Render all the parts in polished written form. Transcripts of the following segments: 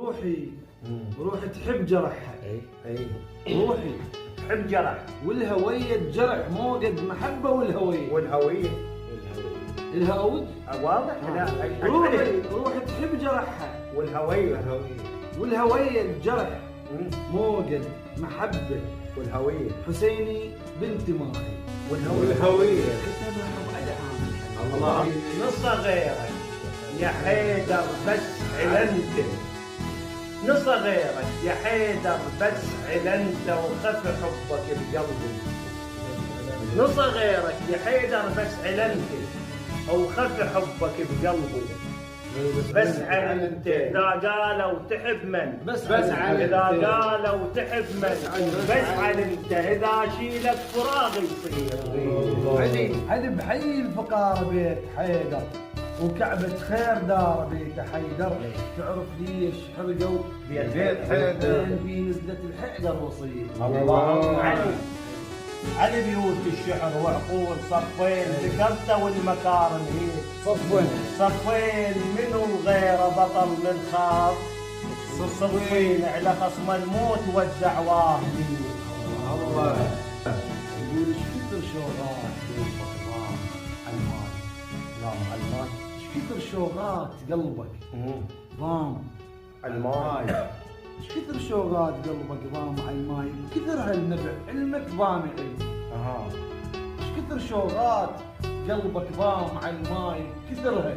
روحي روحي تحب جرحها. اي روحي تحب جرح والهوية جرح مو قد محبة والهوية. والهوية الهوية واضح. لا روحي تحب جرحها والهوية والهوية جرح مو قد محبة والهوية حسيني بنت ماهي والهوية كتبها بعد عام. الله نص غيرك يا حيدر بس علنت، نص غيرك يا حيدر بس علنت وخف حبك بقلبي، نص غيرك يا حيدر بس علنت وخف حبك بقلبي، بس علنت إذا قالوا تحب من بس علنت، إذا قالوا تحب من بس علنت، إذا شيلك فراغ يصير هذه بحي الفقار بيت حيدر وكعبة خير دار بيت حيدر. تعرف ليش حرقوا بيت حيدر في نزلة الحيدر وصية. الله علي بيوت الشعر وعقول صفين ذكرته والمكارم هي صفين منو غيره بطل من خاف صفين على خصم الموت وزع واهدي. الله يقول ايش كثر شوغات بالفقران الماي. نعم الماي ايش كثر شوغات قلبك ضام الماي، ايش كثر شوغات قلبك ضام على الماي. كثر هالنبع علمك ضامع. ايش كثر شوغات قلبك ضام على الماي كثرها.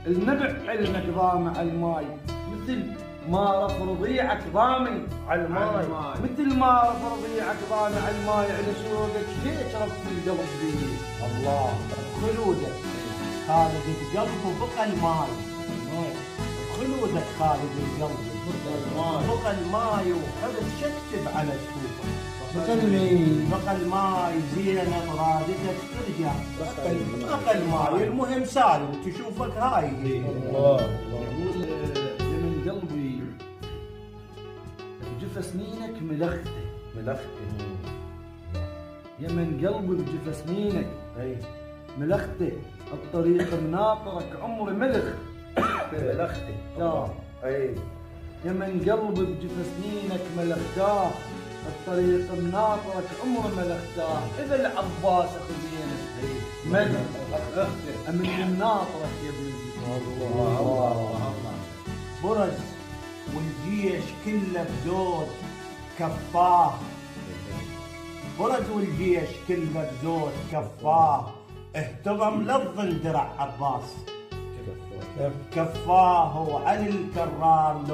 النبع علمك ضامع على الماي مثل ما رف رضيعك ضامي على الماي، مثل ما رف رضيعك ضامي على الماي. على شوقك ليش رف القلب بيه. الله خلودك خالد بقلبه بقى الماي، خلودك خالد القلب بقى الماي وحرص شكتب على شكوفك بقى الماي زينة مرادتك ترجع بقى الماي. المهم سالم تشوفك هاي. الله يقول يا من قلبي بجف سنينك ملخته يا من قلبي بجف سنينك ملخته. الطريق مناطرك عمري ملخ ملخته يا من قلبي بجف سنينك ملختاه. الطريق مناطرك عمري ملختاه. اذا العباس اخذينك ملخ من مناطرك يا ابن الله. برز والجيش كله بزود كفاه، برز والجيش كله بزود كفاه. اهتضم لفظ درع عباس كفاه وعلي الكرار